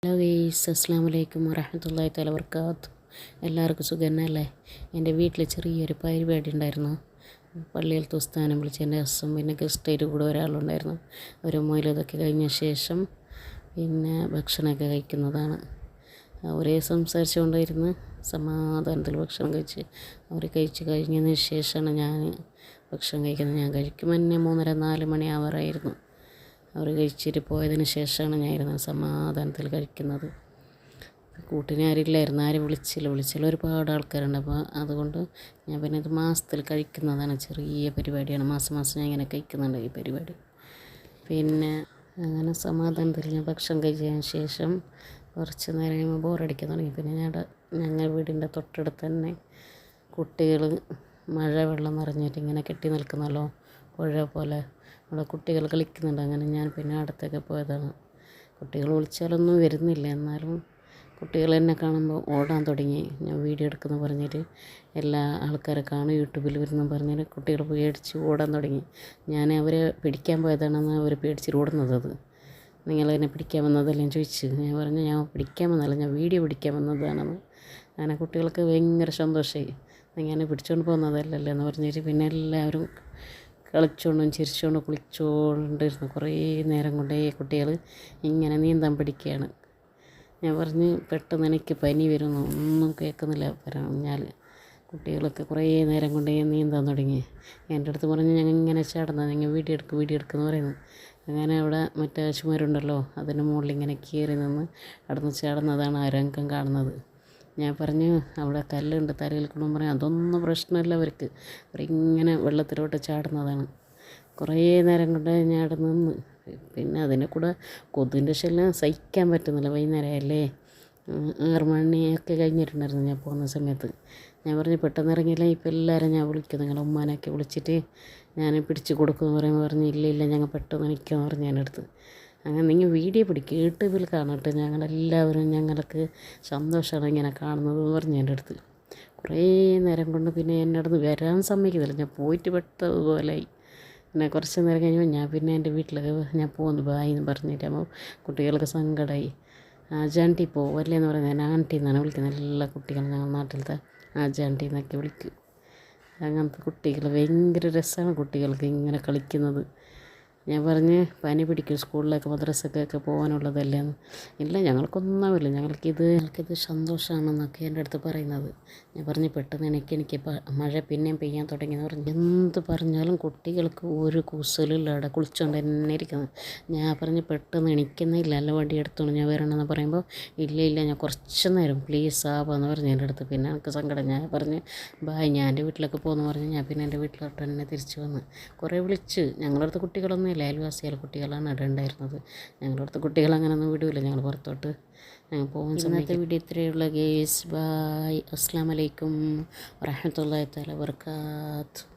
Hello guys, അസ്സാം വലൈക്കും വറഹ്മത്തുള്ളാഹി തആല വർക്കാത്തു. എല്ലാവർക്കും സുഖന്നല്ലേ? എൻ്റെ വീട്ടിൽ ചെറിയൊരു പരിപാടി ഉണ്ടായിരുന്നു. പള്ളിയിലത്തെ ഉസ്താദിനെ വിളിച്ച് എൻ്റെ ഹസ്സും പിന്നെ ഗസ്റ്റായിട്ട് കൂടെ ഒരാളുണ്ടായിരുന്നു. ഒരു മൊയിലതൊക്കെ കഴിഞ്ഞ ശേഷം പിന്നെ ഭക്ഷണമൊക്കെ കഴിക്കുന്നതാണ്. അവരെ സംസാരിച്ചുകൊണ്ടിരുന്ന് സമാധാനത്തിൽ ഭക്ഷണം കഴിച്ച് അവർ കഴിച്ച് കഴിഞ്ഞതിന് ശേഷമാണ് ഞാൻ ഭക്ഷണം കഴിക്കുന്നത്. ഞാൻ കഴിക്കുമ്പോൾ തന്നെ 3:30-4 മണി ആവാറായിരുന്നു. അവർ കഴിച്ചിട്ട് പോയതിന് ശേഷമാണ് ഞാൻ സമാധാനത്തിൽ കഴിക്കുന്നത്. കൂട്ടിന് ആരില്ലായിരുന്നു, ആരും വിളിച്ചില്ല ഒരുപാട് ആൾക്കാരുണ്ട്. അപ്പോൾ അതുകൊണ്ട് ഞാൻ പിന്നെ ഇത് മാസത്തിൽ കഴിക്കുന്നതാണ്. ചെറിയ പരിപാടിയാണ്, മാസം ഞാൻ ഇങ്ങനെ കഴിക്കുന്നുണ്ട് ഈ പരിപാടി. പിന്നെ അങ്ങനെ സമാധാനത്തിൽ ഞാൻ ഭക്ഷണം കഴിച്ചതിന് ശേഷം കുറച്ച് നേരം കഴിയുമ്പോൾ ബോറടിക്കാൻ തുടങ്ങി. പിന്നെ ഞങ്ങൾ വീടിൻ്റെ തൊട്ടടുത്ത് തന്നെ കുട്ടികൾ മഴ വെള്ളം നിറഞ്ഞിട്ട് ഇങ്ങനെ കെട്ടി നിൽക്കുന്നല്ലോ, പുഴ പോലെ. അവിടെ കുട്ടികൾ കളിക്കുന്നുണ്ട്. അങ്ങനെ ഞാൻ പിന്നെ അടുത്തൊക്കെ പോയതാണ്. കുട്ടികൾ വിളിച്ചാലൊന്നും വരുന്നില്ല, എന്നാലും കുട്ടികൾ എന്നെ കാണുമ്പോൾ ഓടാൻ തുടങ്ങി. ഞാൻ വീഡിയോ എടുക്കുന്നു പറഞ്ഞിട്ട് എല്ലാ ആൾക്കാരെ കാണും, യൂട്യൂബിൽ വരുന്നു പറഞ്ഞിട്ട് കുട്ടികൾ പേടിച്ച് ഓടാൻ തുടങ്ങി. ഞാൻ അവരെ പിടിക്കാൻ പോയതാണെന്ന് അവർ പേടിച്ചിട്ട് ഓടുന്നത്. അത് നിങ്ങളെന്നെ പിടിക്കാൻ വന്നതെല്ലാം ചോദിച്ചു. ഞാൻ പറഞ്ഞു ഞാൻ പിടിക്കാൻ വന്നതല്ല, ഞാൻ വീഡിയോ പിടിക്കാൻ വന്നതാണെന്ന്. അങ്ങനെ കുട്ടികൾക്ക് ഭയങ്കര സന്തോഷമായി. നിങ്ങൾ എന്നെ പിടിച്ചുകൊണ്ട് പോകുന്നതല്ലല്ലോ എന്ന് പറഞ്ഞിട്ട് പിന്നെ എല്ലാവരും കളിച്ചുകൊണ്ടും ചിരിച്ചുകൊണ്ടും കുളിച്ചുകൊണ്ടിരുന്നു. കുറേ നേരം കൊണ്ടേ കുട്ടികൾ ഇങ്ങനെ നീന്താൻ പഠിക്കുകയാണ്. ഞാൻ പറഞ്ഞ് പെട്ടെന്ന് എനിക്ക് പനി വരുന്നു, ഒന്നും കേൾക്കുന്നില്ല പറഞ്ഞാൽ. കുട്ടികളൊക്കെ കുറേ നേരം കൊണ്ടേ നീന്താൻ തുടങ്ങി. എൻ്റെ അടുത്ത് പറഞ്ഞ് ഞങ്ങൾ ഇങ്ങനെ ചാടുന്നത്, നിങ്ങൾ വീഡിയോ എടുക്കുമെന്ന് പറയുന്നു. അങ്ങനെ അവിടെ മറ്റേ ചുമരുണ്ടല്ലോ, അതിൻ്റെ മുകളിൽ ഇങ്ങനെ കയറി നിന്ന് അവിടെ ചാടുന്നതാണ് ആ രംഗം കാണുന്നത്. ഞാൻ പറഞ്ഞു അവിടെ കല്ലുണ്ട് തലയിൽ കൊണ്ടും പറയാം, അതൊന്നും പ്രശ്നമില്ല അവർക്ക്, അവരിങ്ങനെ വെള്ളത്തിലോട്ട് ചാടുന്നതാണ്. കുറേ നേരം കൊണ്ട് ഞാൻ അവിടെ നിന്ന്. പിന്നെ അതിൻ്റെ കൂടെ കൊതുകിൻ്റെ ശല്യം സഹിക്കാൻ പറ്റുന്നില്ല. വൈകുന്നേരമല്ലേ, 6 മണിയൊക്കെ കഴിഞ്ഞിട്ടുണ്ടായിരുന്നു ഞാൻ പോകുന്ന സമയത്ത്. ഞാൻ പറഞ്ഞു പെട്ടെന്ന് ഇറങ്ങിയില്ല, ഇപ്പോൾ എല്ലാവരും ഞാൻ വിളിക്കും, നിങ്ങളുടെ ഉമ്മാനൊക്കെ വിളിച്ചിട്ട് ഞാൻ പിടിച്ച് കൊടുക്കുമെന്ന് പറയുമ്പോൾ പറഞ്ഞു ഇല്ല ഞങ്ങൾ പെട്ടെന്ന് നിൽക്കുമെന്ന് പറഞ്ഞു എൻ്റെ അടുത്ത്. അങ്ങനെ നിങ്ങൾ വീഡിയോ പിടിക്കുക, യൂട്യൂബിൽ കാണട്ടെ, ഞങ്ങളെല്ലാവരും ഞങ്ങൾക്ക് സന്തോഷമാണ് ഇങ്ങനെ കാണുന്നത് പറഞ്ഞു എൻ്റെ അടുത്ത്. കുറേ നേരം കൊണ്ട് പിന്നെ എൻ്റെ അടുത്ത് വരാൻ സമ്മതിക്കുന്നില്ല. ഞാൻ പോയിട്ട് പെട്ടതുപോലെയായി. പിന്നെ കുറച്ച് നേരം കഴിയുമ്പോൾ ഞാൻ പിന്നെ എൻ്റെ വീട്ടിലൊക്കെ ഞാൻ പോകുന്നു ബായ് എന്ന് പറഞ്ഞിട്ടാകുമ്പോൾ കുട്ടികൾക്ക് സങ്കടമായി. ആജാൻറ്റി പോവല്ലേ എന്ന് പറയുന്നത്, ഞാൻ ആൻറ്റി എന്നാണ് വിളിക്കുന്നത്. എല്ലാ കുട്ടികളും ഞങ്ങളുടെ നാട്ടിലത്തെ ആജാൻറ്റി എന്നൊക്കെ വിളിക്കും. അങ്ങനത്തെ കുട്ടികൾ ഭയങ്കര രസമാണ് കുട്ടികൾക്ക് ഇങ്ങനെ കളിക്കുന്നത്. ഞാൻ പറഞ്ഞ് പനി പിടിക്കും, സ്കൂളിലൊക്കെ മദ്രസക്കൊക്കെ പോകാനുള്ളതല്ലേ എന്ന്. ഇല്ല ഞങ്ങൾക്കൊന്നുമില്ല, ഞങ്ങൾക്കിത് സന്തോഷമാണെന്നൊക്കെ എൻ്റെ അടുത്ത് പറയുന്നത്. ഞാൻ പറഞ്ഞ് പെട്ടെന്ന് എനിക്ക് മഴ പിന്നെയും പെയ്യാൻ തുടങ്ങിയെന്ന് പറഞ്ഞു. എന്ത് പറഞ്ഞാലും കുട്ടികൾക്ക് ഒരു കുസലില്ല, അവിടെ കുളിച്ചുകൊണ്ട് തന്നെ ഇരിക്കുന്നത്. ഞാൻ പറഞ്ഞ് പെട്ടെന്ന് എണിക്കുന്നില്ല, അല്ല വണ്ടി എടുത്തോളൂ ഞാൻ വരണമെന്ന് പറയുമ്പോൾ ഇല്ല ഞാൻ കുറച്ച് നേരം പ്ലീസ് ആവാന്ന് പറഞ്ഞു എൻ്റെ അടുത്ത്. പിന്നെ എനിക്ക് സങ്കടം. ഞാൻ പറഞ്ഞ് ബായ്, ഞാൻ എൻ്റെ വീട്ടിലൊക്കെ പോകുമെന്ന് പറഞ്ഞ് ഞാൻ പിന്നെ എൻ്റെ വീട്ടിലോട്ട് തന്നെ തിരിച്ചു വന്ന്. കുറേ വിളിച്ച്. ഞങ്ങളടുത്ത് കുട്ടികളൊന്നും ഇല്ല, അയൽവാസികളുടെ കുട്ടികളാണ് അവിടെ ഉണ്ടായിരുന്നത്. ഞങ്ങളടുത്ത് കുട്ടികൾ അങ്ങനെയൊന്നും വിടില്ല, ഞങ്ങൾ പുറത്തോട്ട് പോകുന്ന സമയത്ത്. ഇന്നത്തെ വീഡിയോ ഇത്രയുള്ള ഗേസ്. ബായ്, അസ്സലാമു അലൈക്കും വറഹ്മത്തുള്ളാഹി തആല വബറകാതുഹു.